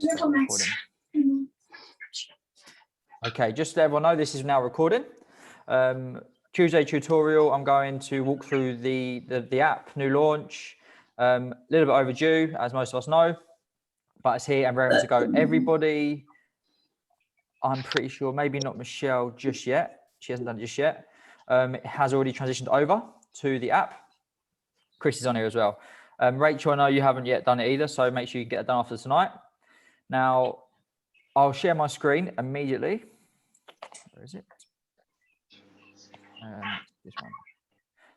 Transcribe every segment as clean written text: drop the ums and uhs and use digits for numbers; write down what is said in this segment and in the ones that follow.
Recording. Okay, just to let everyone know, this is now recording. Tuesday tutorial, I'm going to walk through the app, new launch, a little bit overdue, as most of us know, but it's here and ready to go. Everybody, I'm pretty sure, maybe not Michelle just yet. She hasn't done it just yet. It has already transitioned over to the app. Chris is on here as well. Rachel, I know you haven't yet done it either, so make sure you get it done after tonight. Now, I'll share my screen immediately. Where is it? This one.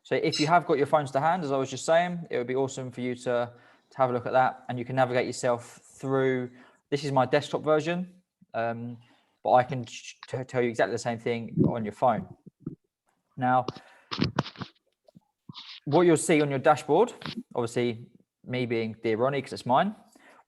So if you have got your phones to hand, as I was just saying, it would be awesome for you to have a look at that, and you can navigate yourself through. This is my desktop version, but I can tell you exactly the same thing on your phone. Now, what you'll see on your dashboard, obviously me being Dear Ronnie because it's mine,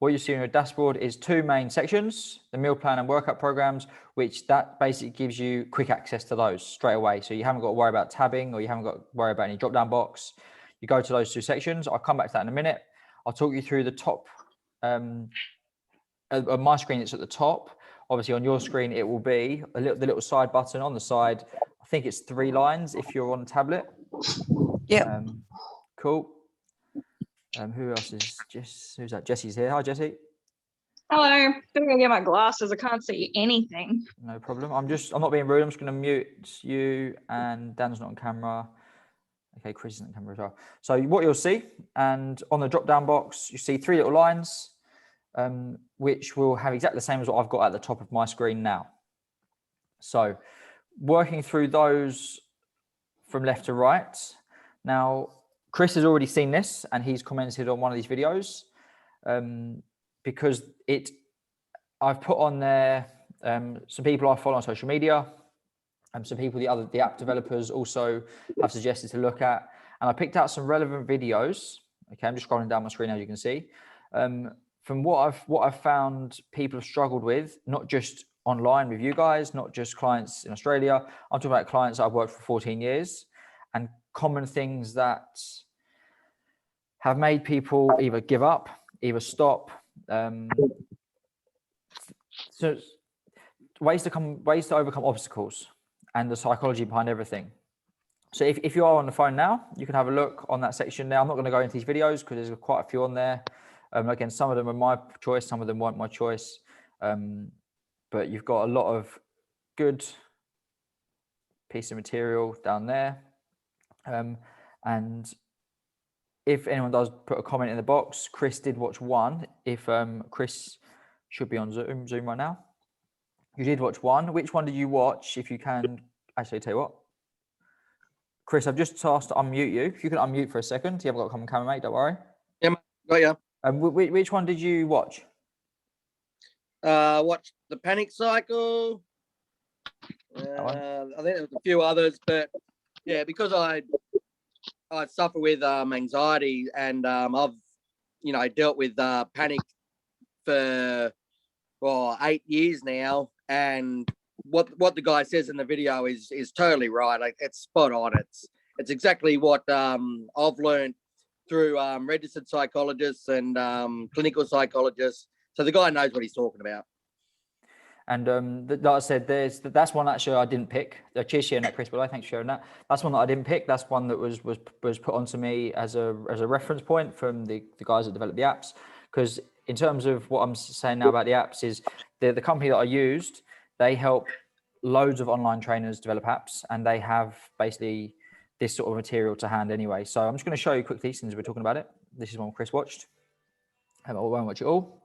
what you see on your dashboard is two main sections, the meal plan and workout programs, which that basically gives you quick access to those straight away. So you haven't got to worry about tabbing, or you haven't got to worry about any drop down box. You go to those two sections. I'll come back to that in a minute. I'll talk you through the top. On my screen, it's at the top. Obviously on your screen, it will be the little side button on the side. I think it's 3 lines if you're on a tablet. Yeah. Cool. Who else is Jess? Who's that? Jesse's here. Hi, Jesse. Hello. I'm gonna get my glasses. I can't see anything. No problem. I'm not being rude. I'm just going to mute you, and Dan's not on camera. Okay, Chris isn't on camera as well. So what you'll see, and on the drop-down box, you see 3 little lines, which will have exactly the same as what I've got at the top of my screen now. So working through those from left to right. Now, Chris has already seen this, and he's commented on one of these videos because I've put on there some people I follow on social media, and some people the app developers also have suggested to look at, and I picked out some relevant videos. Okay, I'm just scrolling down my screen as you can see. From what I've found people have struggled with, not just online with you guys, not just clients in Australia. I'm talking about clients that I've worked for 14 years, and common things that have made people either give up, either stop. So ways to overcome obstacles and the psychology behind everything. So if you are on the phone now, you can have a look on that section there. I'm not going to go into these videos because there's quite a few on there. Again, some of them are my choice, some of them weren't my choice. But you've got a lot of good piece of material down there. And if anyone does put a comment in the box, Chris did watch one. If Chris should be on Zoom right now. You did watch one. Which one did you watch? If you can, actually tell you what. Chris, I've just asked to unmute you. If you can unmute for a second. You haven't got to come on camera, mate. Don't worry. Yeah, got ya. Which one did you watch? Watched the Panic Cycle. I think there was a few others, but yeah, because I suffer with anxiety, and I've dealt with panic for 8 years now, and what the guy says in the video is totally right. Like, it's spot on. It's exactly what I've learned through registered psychologists and clinical psychologists. So the guy knows what he's talking about. And like I said, that's one actually I didn't pick. Cheers sharing that, Chris, but thanks for sharing that. That's one that I didn't pick. That's one that was put onto me as a reference point from the guys that developed the apps. Because in terms of what I'm saying now about the apps is the company that I used, they help loads of online trainers develop apps, and they have basically this sort of material to hand anyway. So I'm just going to show you quickly since we're talking about it. This is one Chris watched. I won't watch it all.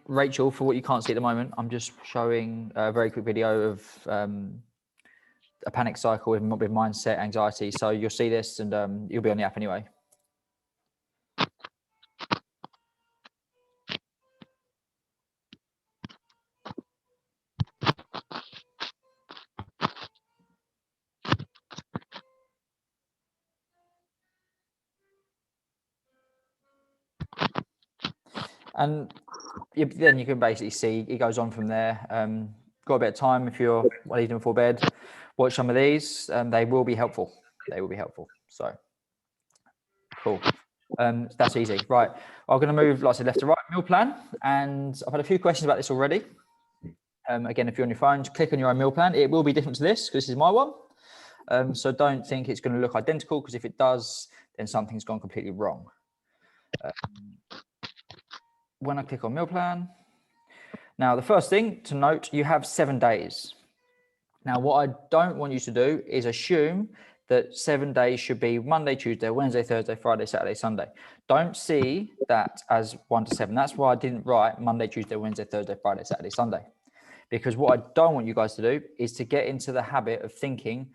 Rachel, for what you can't see at the moment, I'm just showing a very quick video of a panic cycle with mindset, anxiety. So you'll see this, and you'll be on the app anyway. And then you can basically see it goes on from there. Got a bit of time if you're leaving before bed, watch some of these. They will be helpful. they will be helpful. So cool. That's easy. Right. I'm going to move, like I said, left to right meal plan. And I've had a few questions about this already. Again, if you're on your phone, just click on your own meal plan. It will be different to this because this is my one. So don't think it's going to look identical, because if it does, then something's gone completely wrong. When I click on meal plan, now the first thing to note, you have 7 days. Now, what I don't want you to do is assume that 7 days should be Monday, Tuesday, Wednesday, Thursday, Friday, Saturday, Sunday. Don't see that as 1 to 7. That's why I didn't write Monday, Tuesday, Wednesday, Thursday, Friday, Saturday, Sunday. Because what I don't want you guys to do is to get into the habit of thinking,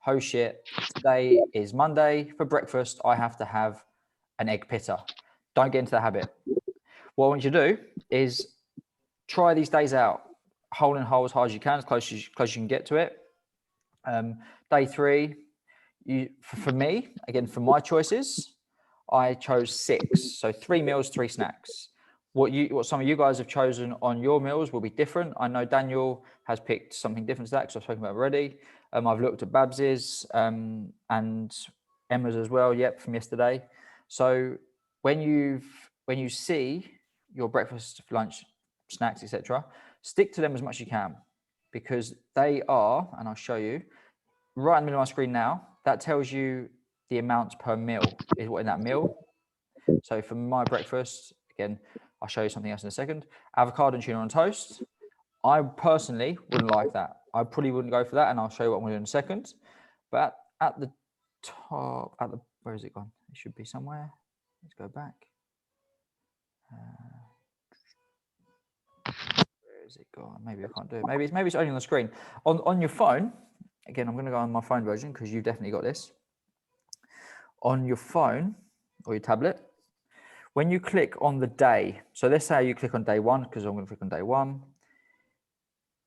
oh shit, today is Monday, for breakfast, I have to have an egg pitta. Don't get into the habit. What I want you to do is try these days out, whole and whole as hard as you can, as close as you can get to it. Day 3, for me, again, for my choices, I chose 6. So 3 meals, 3 snacks. What some of you guys have chosen on your meals will be different. I know Daniel has picked something different to that, because I've spoken about it already. I've looked at Babs's and Emma's as well, yep, from yesterday. So when you see your breakfast, lunch, snacks, etc., stick to them as much as you can, because they are, and I'll show you, right in the middle of my screen now, that tells you the amounts per meal, is what in that meal. So for my breakfast, again, I'll show you something else in a second. Avocado and tuna on toast. I personally wouldn't like that. I probably wouldn't go for that, and I'll show you what I'm going to do in a second. But at the top, where is it gone? It should be somewhere. Let's go back. Where is it gone? Maybe I can't do it. Maybe it's only on the screen. On your phone, again, I'm going to go on my phone version, because you've definitely got this. On your phone or your tablet, when you click on the day, so let's say you click on day 1, because I'm going to click on day 1.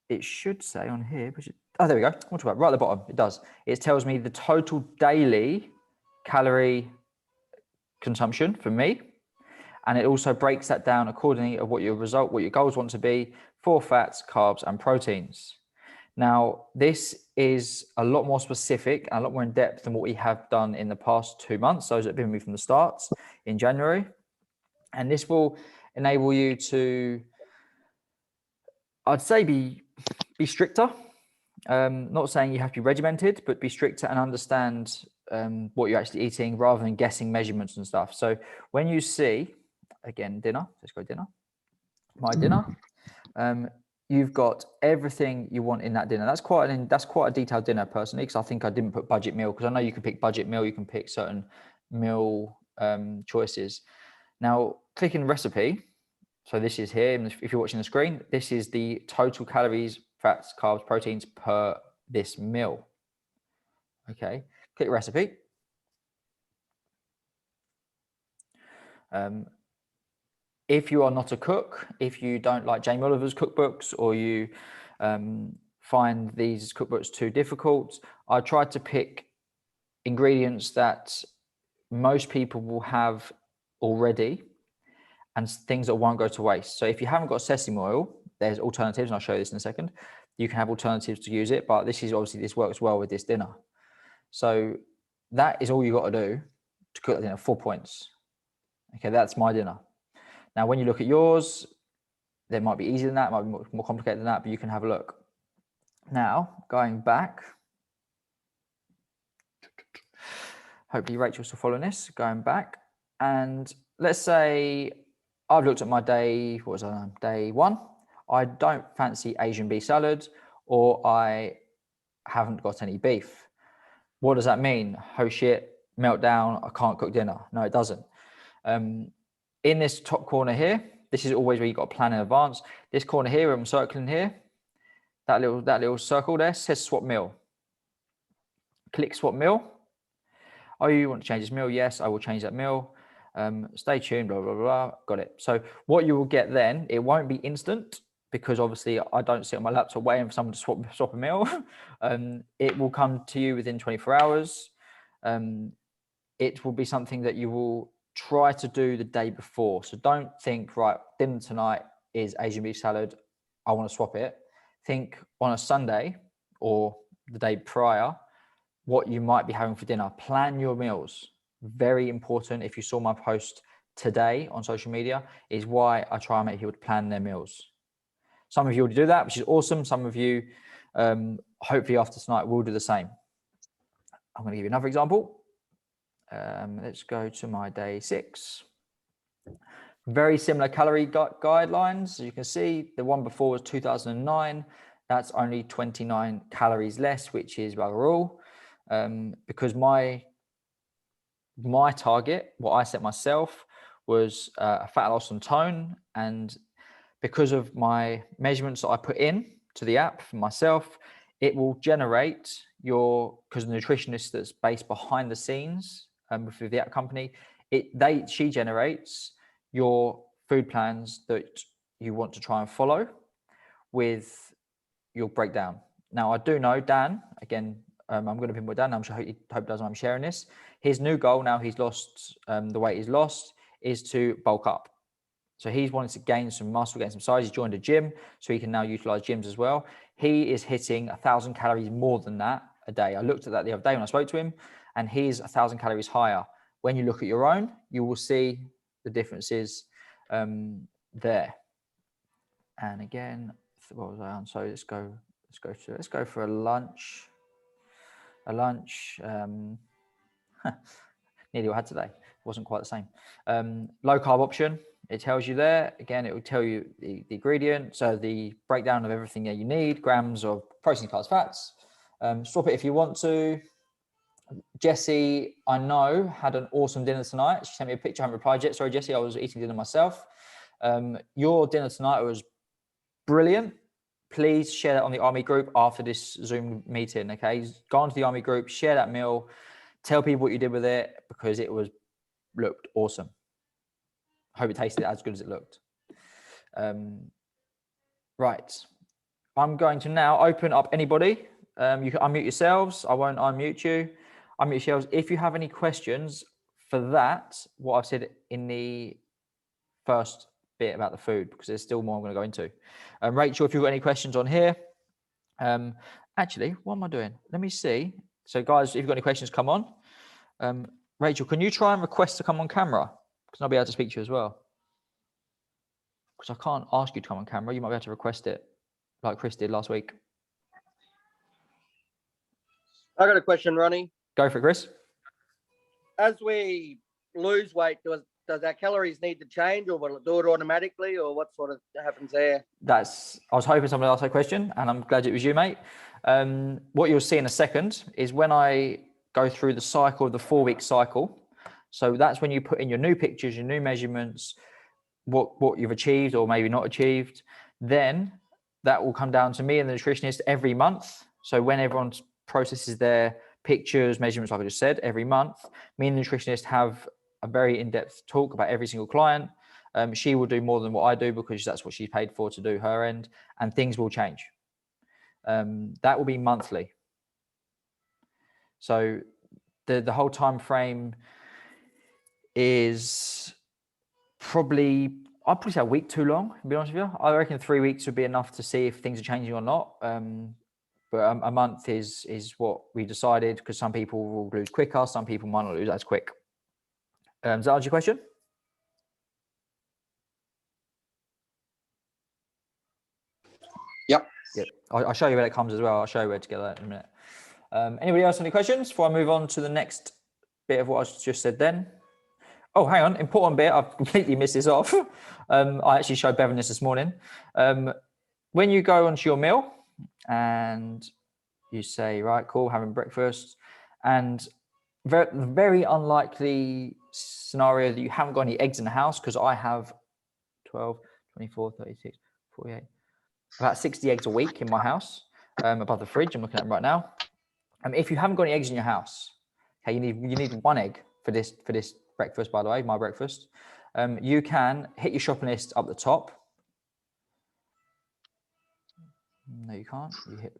It should say on here, oh, there we go. What about right at the bottom? It does. It tells me the total daily calorie consumption for me, and it also breaks that down accordingly of what your goals want to be for fats, carbs, and proteins. Now, this is a lot more specific and a lot more in depth than what we have done in the past 2 months. Those that have been with me from the start in January. And this will enable you to, I'd say, be stricter. Not saying you have to be regimented, but be stricter and understand what you're actually eating, rather than guessing measurements and stuff. So when you see, again, dinner, let's go dinner, my dinner, you've got everything you want in that dinner. That's quite a detailed dinner, personally, because I think I didn't put budget meal, because I know you can pick budget meal, you can pick certain meal choices. Now, clicking recipe, so this is here, and if you're watching the screen, this is the total calories, fats, carbs, proteins per this meal. Okay, click recipe. If you are not a cook, if you don't like Jamie Oliver's cookbooks, or you find these cookbooks too difficult, I tried to pick ingredients that most people will have already, and things that won't go to waste. So if you haven't got sesame oil, there's alternatives, and I'll show you this in a second. You can have alternatives to use it, but this works well with this dinner. So that is all you got to do to cook that dinner. 4 points. Okay, that's my dinner. Now, when you look at yours, they might be easier than that, might be more complicated than that, but you can have a look. Now, going back, hopefully Rachel's still following this, going back, and let's say I've looked at my day, what was I on? Day 1. I don't fancy Asian beef salad, or I haven't got any beef. What does that mean? Oh shit, meltdown, I can't cook dinner. No, it doesn't. In this top corner here, this is always where you've got to plan in advance. This corner here, I'm circling here, that little circle there says swap meal. Click swap meal. Oh, you want to change this meal? Yes, I will change that meal. Stay tuned, blah, blah, blah, got it. So what you will get then, it won't be instant, because obviously I don't sit on my laptop waiting for someone to swap a meal. It will come to you within 24 hours. It will be something that you will try to do the day before. So don't think, right, dinner tonight is Asian beef salad, I want to swap it. Think on a Sunday or the day prior, what you might be having for dinner. Plan your meals. Very important. If you saw my post today on social media, is why I try and make people plan their meals. Some of you already do that, which is awesome. Some of you, hopefully after tonight, will do the same. I'm going to give you another example. Let's go to my day 6. Very similar calorie guidelines. As you can see, the one before was 2009. That's only 29 calories less, which is bugger all. Because my target, what I set myself, was a fat loss and tone. And because of my measurements that I put in to the app for myself, it will generate because the nutritionist that's based behind the scenes with the app company, she generates your food plans that you want to try and follow with your breakdown. Now, I do know Dan, again, I'm going to pinpoint Dan. I'm sure hope does. I'm sharing this. His new goal now, he's lost the weight he's lost, is to bulk up. So he's wanting to gain some muscle, gain some size. He's joined a gym, so he can now utilize gyms as well. He is hitting 1,000 calories more than that a day. I looked at that the other day when I spoke to him, and he's 1,000 calories higher. When you look at your own, you will see the differences there. And again, what was I on? So let's go for a lunch. Nearly what I had today. It wasn't quite the same. Low carb option. It tells you there. Again, it will tell you the ingredient, so the breakdown of everything that you need, grams of protein, carbs, fats. Swap it if you want to. Jessie, I know, had an awesome dinner tonight. She sent me a picture. I haven't replied yet. Sorry, Jessie, I was eating dinner myself. Your dinner tonight was brilliant. Please share that on the Army group after this Zoom meeting, okay? Go onto the Army group, share that meal, tell people what you did with it, because it looked awesome. I hope it tasted as good as it looked. Right. I'm going to now open up anybody. You can unmute yourselves. I won't unmute you. Unmute yourselves. If you have any questions for that, what I've said in the first bit about the food, because there's still more I'm going to go into. Rachel, if you've got any questions on here. Actually, what am I doing? Let me see. So guys, if you've got any questions, come on. Rachel, can you try and request to come on camera? Because I'll be able to speak to you as well. Because I can't ask you to come on camera. You might be able to request it like Chris did last week. I got a question, Ronnie. Go for it, Chris. As we lose weight, does our calories need to change, or will it do it automatically, or what sort of happens there? I was hoping someone would ask that question, and I'm glad it was you, mate. What you'll see in a second is when I go through the cycle, the 4-week cycle. So that's when you put in your new pictures, your new measurements, what you've achieved or maybe not achieved. Then that will come down to me and the nutritionist every month. So when everyone processes their pictures, measurements, like I just said, every month, me and the nutritionist have a very in-depth talk about every single client. She will do more than what I do because that's what she's paid for to do her end, and things will change. That will be monthly. So the whole time frame is probably, I'd probably say a week too long, to be honest with you. I reckon 3 weeks would be enough to see if things are changing or not. But a month is what we decided, because some people will lose quicker, some people might not lose as quick. Does that answer your question? Yep. I'll show you where it comes as well. I'll show you where to get that in a minute. Anybody else have any questions before I move on to the next bit of what I just said then? Oh, hang on. Important bit. I've completely missed this off. I actually showed Bevan this morning. When you go onto your meal and you say, right, cool, having breakfast, and very unlikely scenario that you haven't got any eggs in the house, because I have 12, 24, 36, 48, about 60 eggs a week in my house above the fridge. I'm looking at them right now. If you haven't got any eggs in your house, okay, you need 1 egg for this breakfast, by the way, my breakfast. You can hit your shopping list up the top. No, you can't. You hit,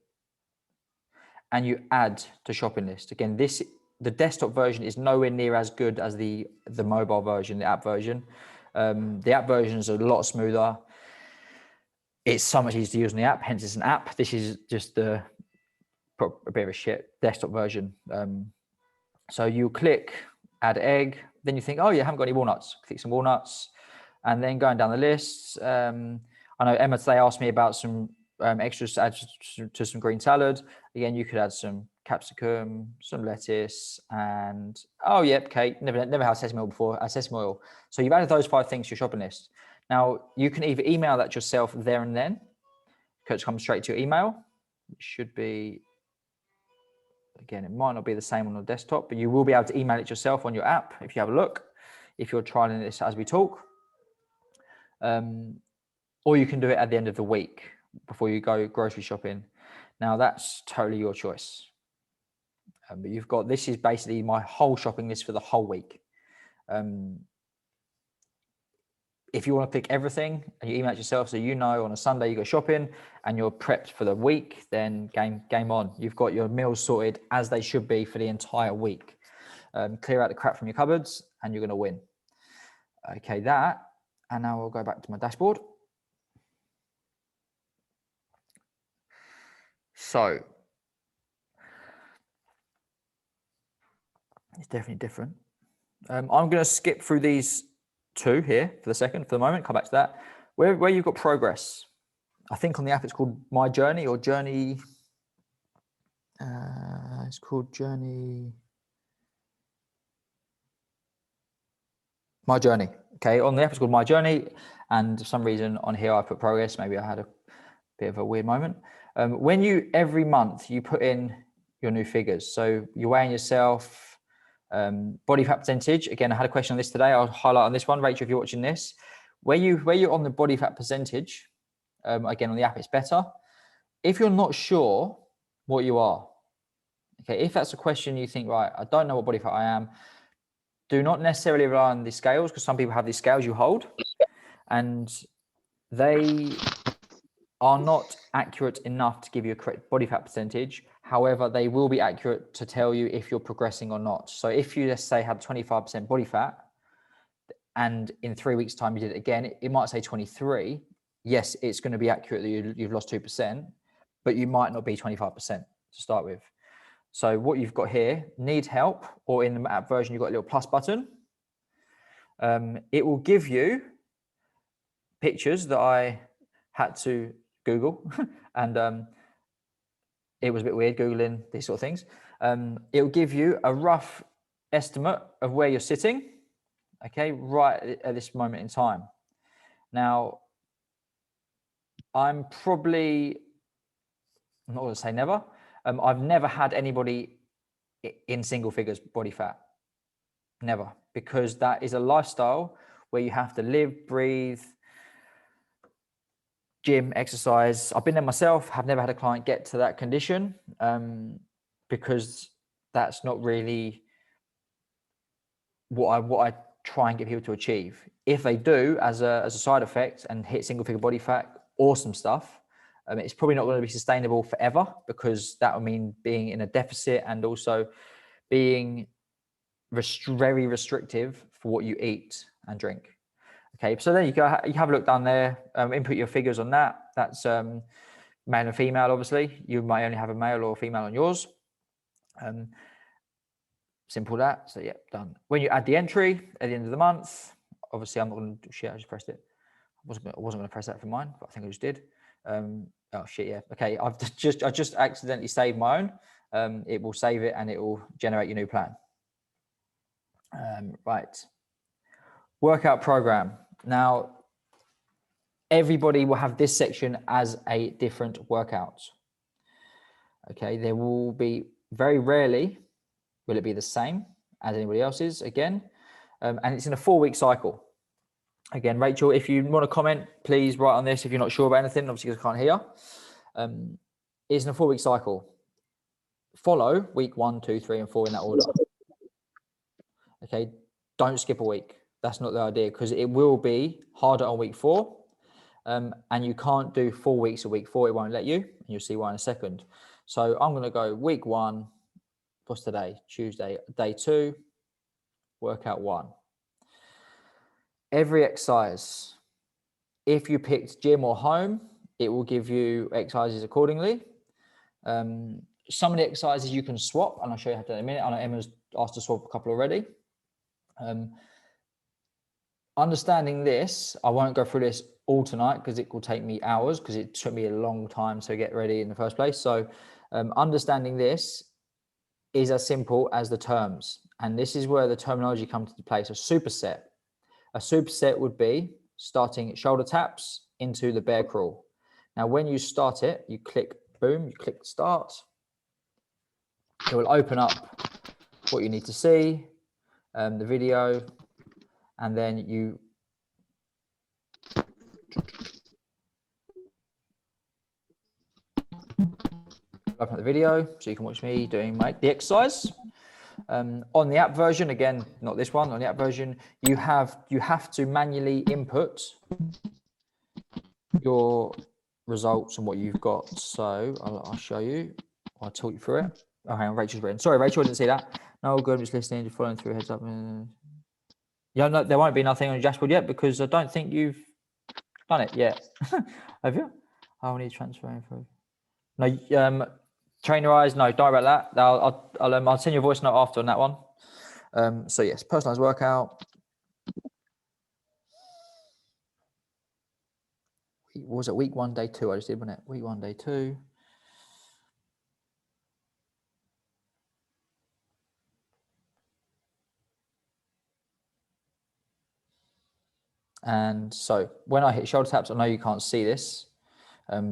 and you add to shopping list. Again, the desktop version is nowhere near as good as the mobile version, the app version. The app version is a lot smoother. It's so much easier to use on the app, hence it's an app. This is just the a bit of a shit desktop version. So you click add egg, then you think, oh, you haven't got any walnuts. Click some walnuts, and then going down the list. I know Emma today asked me about some extras to add to some green salad. Again, you could add some capsicum, some lettuce, and oh, yep, Kate, never had sesame oil before. Sesame oil. So you've added those 5 things to your shopping list. Now you can either email that yourself there and then, because it comes straight to your email. It should be. Again, it might not be the same on the desktop, but you will be able to email it yourself on your app if you have a look, if you're trialing this as we talk. Or you can do it at the end of the week before you go grocery shopping. Now, that's totally your choice. But you've got, this is basically my whole shopping list for the whole week. If you want to pick everything and you email it yourself, so you know on a Sunday you go shopping and you're prepped for the week, then game on. You've got your meals sorted as they should be for the entire week. Clear out the crap from your cupboards and you're going to win. Okay, that. And now I'll go back to my dashboard. So it's definitely different. I'm going to skip through these 2 here for the moment, come back to that. Where you've got progress. I think on the app it's called My Journey or Journey. It's called Journey. My Journey. Okay, on the app it's called My Journey, and for some reason on here I put progress. Maybe I had a bit of a weird moment. When you every month you put in your new figures, so you're weighing yourself. Body fat percentage. Again, I had a question on this today. I'll highlight on this one. Rachel, if you're watching this, where you're on the body fat percentage, again on the app, it's better. If you're not sure what you are, okay, if that's a question you think, right, I don't know what body fat I am, do not necessarily rely on the scales, because some people have these scales you hold, and they are not accurate enough to give you a correct body fat percentage. However, they will be accurate to tell you if you're progressing or not. So if you just say had 25% body fat and in 3 weeks time you did it again, it might say 23. Yes, it's going to be accurate that you've lost 2%, but you might not be 25% to start with. So what you've got here, need help, or in the app version, you've got a little plus button. It will give you pictures that I had to Google and it was a bit weird Googling these sort of things. It will give you a rough estimate of where you're sitting, okay, right at this moment in time. Now, I'm not going to say never. I've never had anybody in single figures body fat. Never. Because that is a lifestyle where you have to live, breathe, gym, exercise. I've been there myself, have never had a client get to that condition because that's not really what I try and get people to achieve. If they do as a side effect and hit single figure body fat, awesome stuff. It's probably not going to be sustainable forever, because that would mean being in a deficit and also being very restrictive for what you eat and drink. Okay, so there you go. You have a look down there. Input your figures on that. That's male and female, obviously. You might only have a male or female on yours. Simple that. So yeah, done. When you add the entry at the end of the month, obviously I'm not going to do shit. I just pressed it. I wasn't going to press that for mine, but I think I just did. Oh shit, yeah. Okay, I just accidentally saved my own. It will save it and it will generate your new plan. Right. Workout program. Now, everybody will have this section as a different workout. Okay, there will be, very rarely will it be the same as anybody else's again. And it's in a 4-week cycle. Again, Rachel, if you want to comment, please write on this if you're not sure about anything, obviously because I can't hear. It's in a 4-week cycle. Follow week 1, 2, 3, and 4 in that order. Okay, don't skip a week. That's not the idea, because it will be harder on week 4. And you can't do 4 weeks of week 4. It won't let you. And you'll see why in a second. So I'm going to go week 1. What's today? Tuesday. Day 2. Workout 1. Every exercise, if you picked gym or home, it will give you exercises accordingly. some of the exercises you can swap, and I'll show you how to do that in a minute. I know Emma's asked to swap a couple already. Understanding this, I won't go through this all tonight because it will take me hours, because it took me a long time to get ready in the first place. So understanding this is as simple as the terms. And this is where the terminology comes into play. So superset. A superset would be starting shoulder taps into the bear crawl. Now, when you start it, you click boom, you click start. It will open up what you need to see, the video, and then you open up the video so you can watch me doing the exercise. On the app version, again, not this one, on the app version, you have to manually input your results and what you've got. So I'll show you. I'll talk you through it. Oh, hang on, Rachel's written. Sorry, Rachel, I didn't see that. No, good, I'm just listening, just following through, heads up. Yeah, no, there won't be nothing on your dashboard yet because I don't think you've done it yet. Have you? I'll need transfer info. No, train your eyes. No, don't worry about that. I'll send you a voice note after on that one. So yes, personalized workout. What was it? Week 1, day 2. I just did, wasn't it? Week 1, day 2. And so when I hit shoulder taps, I know you can't see this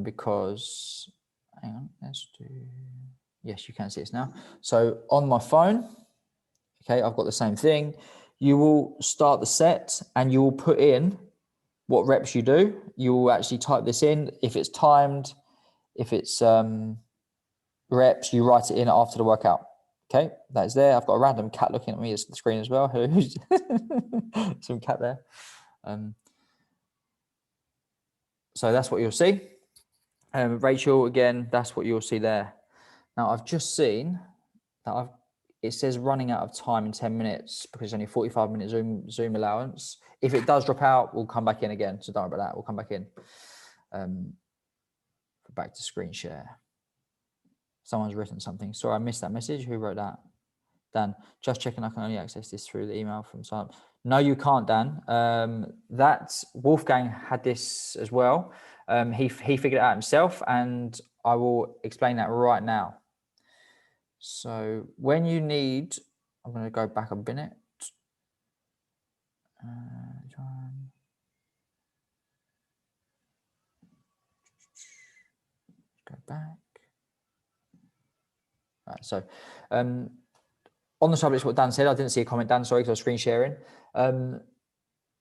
because, hang on, let's do, yes, you can see this now. So on my phone, okay, I've got the same thing. You will start the set and you will put in what reps you do. You will actually type this in. If it's timed, if it's reps, you write it in after the workout. Okay, that is there. I've got a random cat looking at me at the screen as well. Who's some cat there? So that's what you'll see. Rachel, again, that's what you'll see there. Now I've just seen that it says running out of time in 10 minutes because it's only 45-minute Zoom allowance. If it does drop out, we'll come back in again. So don't worry about that. We'll come back in. Back to screen share. Someone's written something. Sorry, I missed that message. Who wrote that? Dan, just checking I can only access this through the email from some. No, you can't, Dan. That Wolfgang had this as well. He figured it out himself, and I will explain that right now. So when you need, I'm going to go back a minute. Go back. All right, so on the subject, what Dan said, I didn't see a comment, Dan, sorry, because I was screen sharing.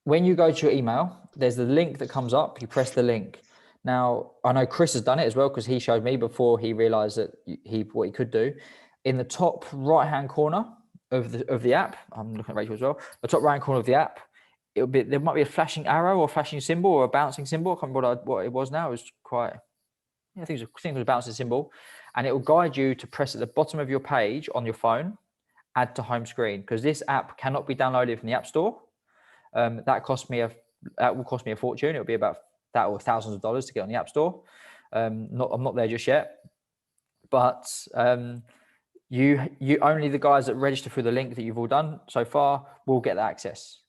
When you go to your email, there's the link that comes up. You press the link. Now, I know Chris has done it as well because he showed me before he realized that what he could do. In the top right-hand corner of the app, I'm looking at Rachel as well, the top right-hand corner of the app, there might be a flashing arrow or flashing symbol or a bouncing symbol. I can't remember what it was now. It was quite, I think it was a bouncing symbol. And it will guide you to press at the bottom of your page on your phone, add to home screen, because this app cannot be downloaded from the App Store. That will cost me a fortune. It'll be about that or thousands of dollars to get on the App Store. I'm not there just yet, but you only the guys that register through the link that you've all done so far will get that access.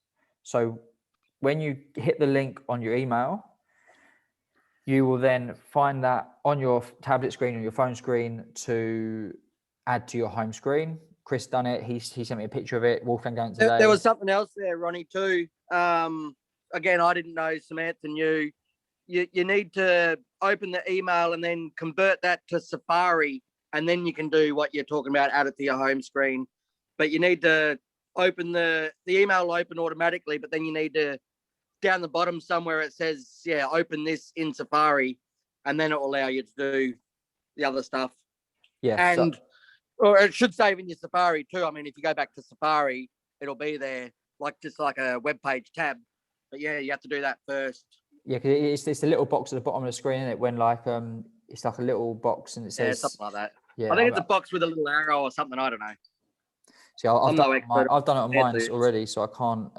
So when you hit the link on your email, you will then find that on your tablet screen or your phone screen to add to your home screen. Chris done it. He sent me a picture of it. Wolfgang done it today. There was something else there, Ronnie, too. Again, I didn't know. Samantha knew. You need to open the email and then convert that to Safari, and then you can do what you're talking about, add it to your home screen. But you need to open the email will open automatically, but then you need to, down the bottom somewhere it says, open this in Safari, and then it will allow you to do the other stuff. Yeah. Or it should save in your Safari too. I mean, if you go back to Safari, it'll be there, just like a web page tab. But yeah, you have to do that first. Yeah, because it's the little box at the bottom of the screen, isn't it? When it's like a little box and it says something like that. Yeah, I think it's a box with a little arrow or something. I don't know. See, I've done it on mine already, so I can't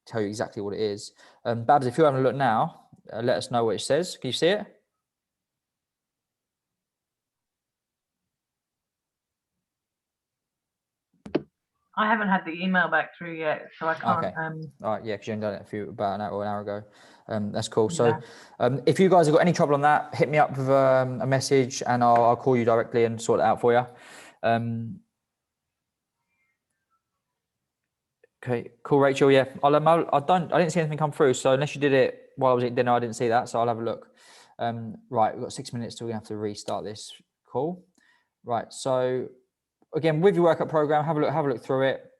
tell you exactly what it is. Babs, if you're having a look now, let us know what it says. Can you see it? I haven't had the email back through yet, so I can't. Okay. All right, yeah, because you only done it about an hour or an hour ago. That's cool. So, Yeah. if you guys have got any trouble on that, hit me up with a message, and I'll call you directly and sort it out for you. Okay, cool, Rachel. Yeah, I didn't see anything come through. So unless you did it while I was eating dinner, I didn't see that. So I'll have a look. Right, we've got 6 minutes till we have to restart this call. Right. So again, with your workout program, have a look through it.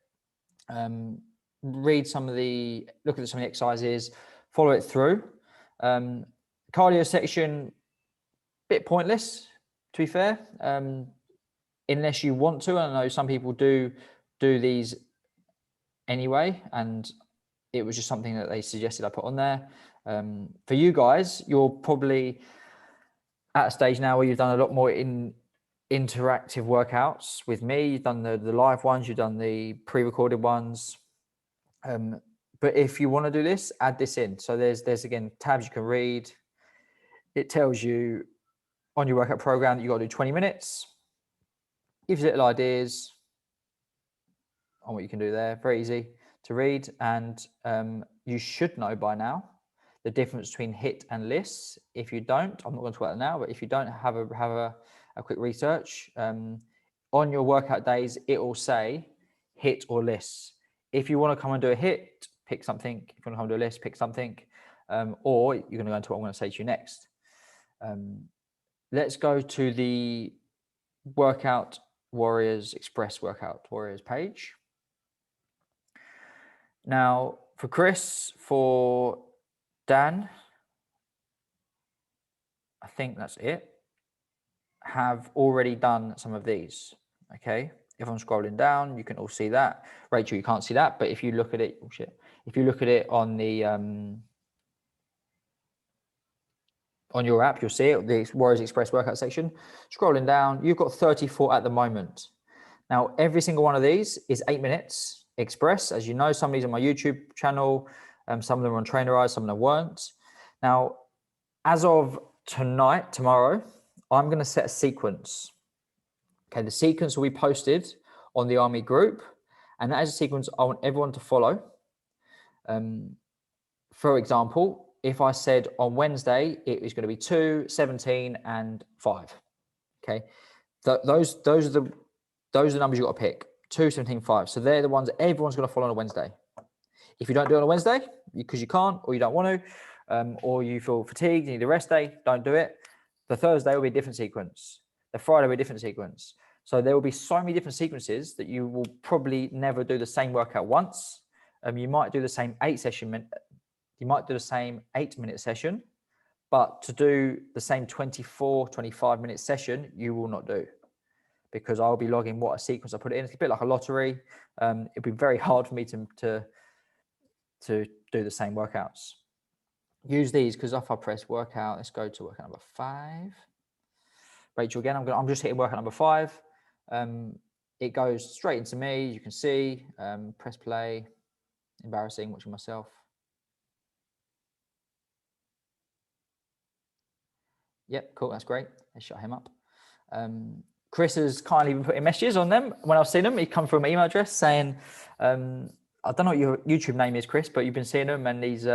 Look at some of the exercises, follow it through. Cardio section, bit pointless, to be fair, unless you want to. I know some people do these anyway, and it was just something that they suggested I put on there. For you guys, you're probably at a stage now where you've done a lot more interactive workouts with me. You've done the live ones, you've done the pre-recorded ones. But if you want to do this, add this in. So there's again tabs you can read. It tells you on your workout program that you got to do 20 minutes. Gives you little ideas on what you can do there. Very easy to read, and you should know by now the difference between HIIT and LISS. If you don't, I'm not going to talk about that now, but if you don't, have a quick research. On your workout days, it will say HIIT or LISS. If you want to come and do a HIIT, pick something. If you want to come and do a LISS, pick something. Or you're going to go into what I'm going to say to you next. Let's go to the Workout Warriors Express Workout Warriors page. Now, for Chris, for Dan, I think that's it, have already done some of these, okay? If I'm scrolling down, you can all see that. Rachel, you can't see that, but if you look at it, oh shit, if you look at it on the, on your app, you'll see it, the Warriors Express workout section. Scrolling down, you've got 34 at the moment. Now, every single one of these is 8 minutes express. As you know, some of these on my YouTube channel, some of them are on Trainerize, some of them weren't. Now, as of tomorrow, I'm going to set a sequence. Okay, the sequence will be posted on the Army group, and that is a sequence I want everyone to follow. For example, if I said on Wednesday it is going to be 2, 17, and 5. Okay, those are the numbers you got to pick. 2, 17, 5. So they're the ones that everyone's going to follow on a Wednesday. If you don't do it on a Wednesday because you can't or you don't want to, or you feel fatigued, you need a rest day, don't do it. The Thursday will be a different sequence. The Friday will be a different sequence. So there will be so many different sequences that you will probably never do the same workout once. You might do the same 8-minute session, but to do the same 24, 25-minute session, you will not do, because I'll be logging what a sequence I put it in. It's a bit like a lottery. It'd be very hard for me to do the same workouts. Use these, because if I press workout, let's go to workout number 5. Rachel, again, I'm just hitting workout number 5. It goes straight into me. You can see, press play. Embarrassing watching myself. Yep, cool, that's great. Let's shut him up. Chris has kindly been putting messages on them. When I've seen them, he come from an email address saying, I don't know what your YouTube name is, Chris, but you've been seeing them, and he's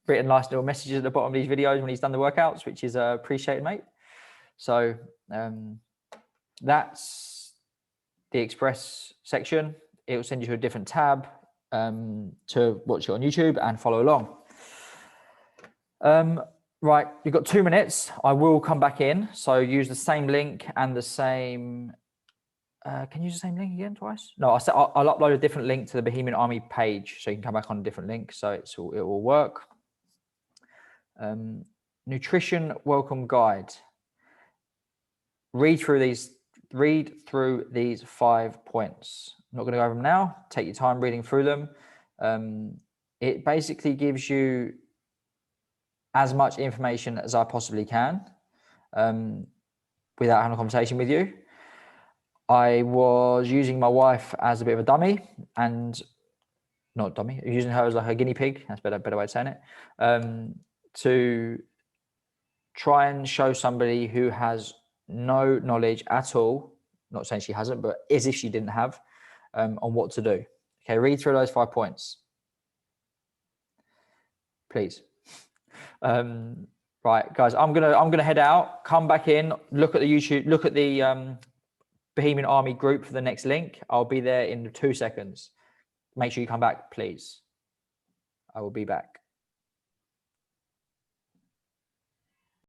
written nice little messages at the bottom of these videos when he's done the workouts, which is appreciated, mate. So that's the Express section. It will send you to a different tab to watch it on YouTube and follow along. Right, you've got 2 minutes. I will come back in. So use the same link and the same. Can you use the same link again twice? No, I'll upload a different link to the Bohemian Army page, so you can come back on a different link. So it will work. Nutrition welcome guide. Read through these 5 points. I'm not going to go over them now. Take your time reading through them. It basically gives you as much information as I possibly can without having a conversation with you. I was using my wife as a bit of a dummy, and not dummy, using her as like a guinea pig. That's a better way of saying it. To try and show somebody who has no knowledge at all, not saying she hasn't, but as if she didn't have, on what to do. Okay, read through those 5 points, please. Right, guys, I'm gonna head out. Come back in. Look at the YouTube. Look at the Bohemian Army group for the next link. I'll be there in 2 seconds. Make sure you come back, please. I will be back.